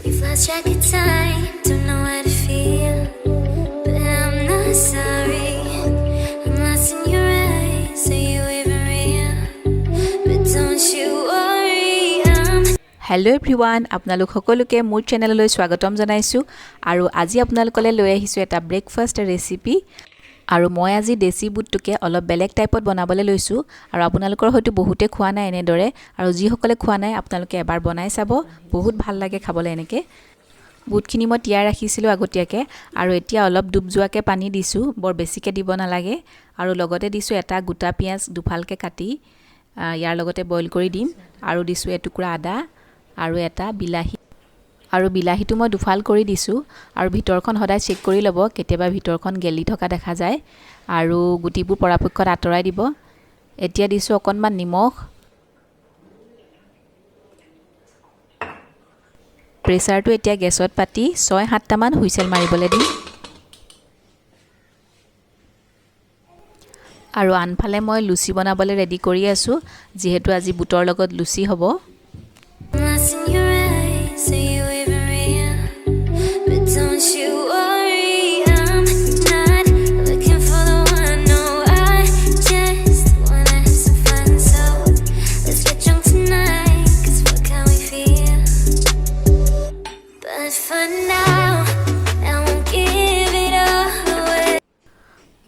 We've lost track of time, don't know how to feel, but I'm not sorry. I'm lost in your eyes, are you even real? But don't you worry, Hello everyone, আপোনালোক সকলোকে মোৰ চেনেললৈ স্বাগতম জনাইছো আৰু আজি আপোনালোকলৈ লৈ আহিছো এটা ব্ৰেকফাষ্ট ৰেচিপি আৰু মই আজি দেশী বুটটোকে অলপ বেলেগ টাইপত বনাবলৈ লৈছো আৰু আপোনালোকৰ হয়তো বহুতে খোৱা নাই এনেদৰে আৰু যি সকলে খোৱা নাই আপোনালোকে এবাৰ বনাই চাব বহুত ভাল লাগে খাবলৈ এনেকে বুটখিনি মই তিয়াই ৰাখিছিলো আগতীয়াকে আৰু এতিয়া অলপ ডুব যোৱাকে পানী দিছো বৰ বেছিকে দিব নালাগে আৰু লগতে দিছো এটা গোটা পিয়াজ দুফালকে কাটি ইয়াৰ লগতে বইল কৰি দিম আৰু দিছো এটুকুৰা আদা আৰু এটা বিলাহী আৰু বিলাহীটো মই দুফাল কৰি দিছো আৰু ভিতৰখন সদায় চেক কৰি লব কেতিয়াবা ভিতৰখন গেলি থকা দেখা যায় আৰু গুটিবোৰ পৰাপক্ষত আঁতৰাই দিব এতিয়া দিছো অকনমান নিমখ প্ৰেছাৰটো এতিয়া গেছত পাতি 6-7টা মান হুইসেল মাৰিবলৈ দিম আৰু আনফালে মই লুচি বনাবলৈ ৰেডি কৰি আছো যেহেতু আজি বুটৰ লগত লুচি হ'ব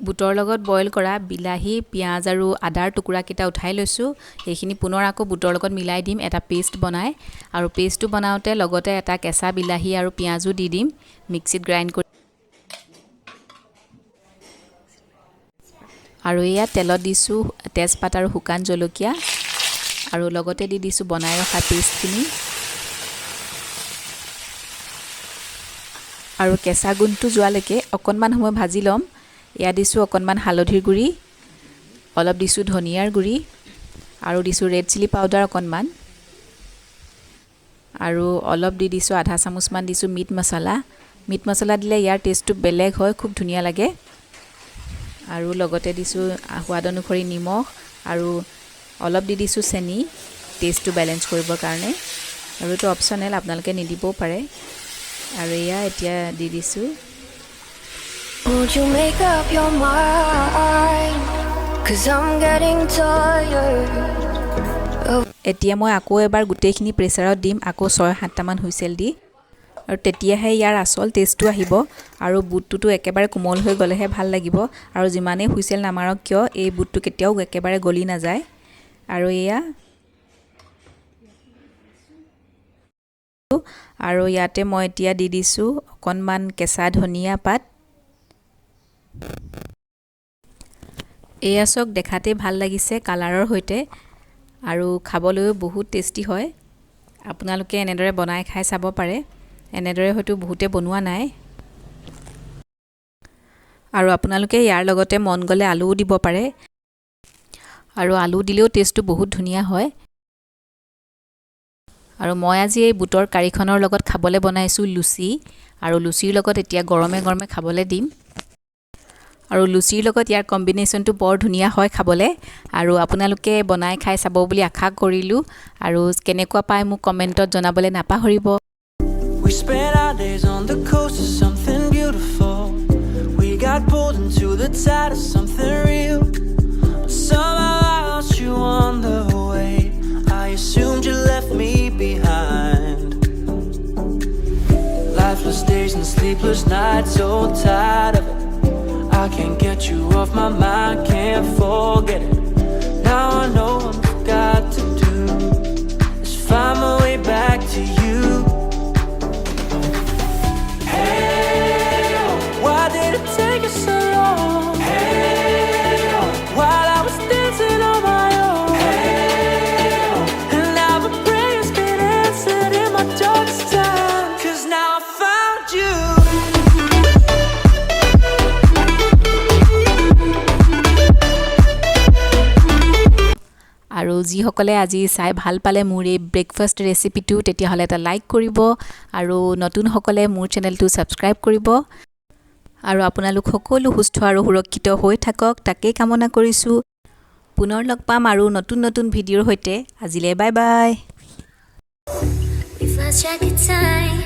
বুটৰ লগত বইল কৰা বিলাহী পিয়াজ আৰু আদাৰ টুকুৰা কিটা উঠাই লৈছো এইখিনি পুনৰ আকৌ বুটৰ লগত মিলাই দিম এটা পেষ্ট বনাই আৰু পেষ্টটো বনাওতে লগতে এটা কেঁচা বিলাহী আৰু পিয়াজও দি দিম মিক্সিত গ্ৰাইণ্ড কৰি আৰু এয়া তেলত দিছো তেজপাত আৰু শুকান জলকীয়া আৰু লগতে দি দিছো বনাই ৰখা পেষ্টখিনি আৰু কেঁচা গুণটো যোৱালৈকে অকনমান সময় ভাজি লম ইয়া দিছো অকনমান হালধিৰ গুৰি অলপ দিছো ধনিয়াৰ গুৰি আৰু দিছো ৰেড চিলি পাউডাৰ অকনমান আৰু অলপ দি দিছো আধা চামুচ মান দিছো মিট মছলা দিলে ইয়াৰ টেষ্টটো বেলেগ হয় খুব ধুনিয়া লাগে আৰু লগতে দিছো সোৱাদ অনুসৰি নিমখ আৰু অলপ দি দিছো চেনি টেষ্টটো বেলেন্স কৰিবৰ কাৰণে আৰু এটো অপচনেল আপোনালোকে নিদিবও পাৰে আৰু ইয়া এতিয়া দি দিছো Would you make up your mind? 'Cause I'm getting tired. এতিয়া মই আকৌ এবাৰ গুটেইখিনি প্ৰেছাৰত দিম আকৌ 6-7টা মান হুইসেল দি আৰু তেতিয়াহে ইয়াৰ আসল টেষ্টটো আহিব আৰু বুটটো একেবাৰে কোমল হৈ গলেহে ভাল লাগিব আৰু যিমানে হুইসেল নামাৰক কিয় এই বুটটো কেতিয়াও একেবাৰে গলি নাযায় আৰু এয়া আৰু ইয়াতে মই এতিয়া দি দিছো অকনমান কেঁচা ধনিয়া পাত এয়া চক দেখাতে ভাল লাগিছে কালাৰৰ হৈতে আৰু খাবলৈও বহুত টেষ্টি হয় আপোনালোকে এনেদৰে বনাই খাই চাব পাৰে এনেদৰে হয়তো বহুতে বনোৱা নাই আৰু আপোনালোকে ইয়াৰ লগতে মন গলে আলুও দিব পাৰে আৰু আলু দিলেও টেষ্টটো বহুত ধুনিয়া হয় আৰু মই আজি এই বুটৰ কাৰীখনৰ লগত খাবলৈ বনাইছো লুচি আৰু লুচিৰ লগত এতিয়া গৰমে গৰমে খাবলৈ দিম আৰু লুচিৰ লগত ইয়াৰ কম্বিনেশনটো বৰ ধুনিয়া হয় খাবলে আৰু আপোনালোকে বনাই খাই চাব বুলি আশা কৰিলো আৰু কেনেকুৱা পায় মোক কমেন্টত জনাবলে নাপাহৰিব We spent our days on the coast of something beautiful We got pulled into the tide of something real But somehow I lost you on the way I assumed you left me behind Lifeless days and sleepless nights So tired of it I can't get you off my mind, can't forget it Now I know what I've got to do Is find my way back to you Hey, oh, why did it take you so long? Hey, oh, while I was dancing on my own Hey, oh, and now my prayers get answered in my darkest time 'Cause now I found you আৰু যি সকলে আজি চাই ভাল পালে মোৰ এই breakfast ৰেচিপিটো তেতিয়া হলে এটা লাইক কৰিব আৰু নতুন সকলে মোৰ চেনেলটো সাবস্ক্ৰাইব কৰিব আৰু আপোনালোক সকলো সুস্থ আৰু সুৰক্ষিত হৈ থাকক তাকে কামনা কৰিছো পুনৰ লগ পাম আৰু নতুন ভিডিঅৰ হৈতে আজিলে bye bye We've lost track of time.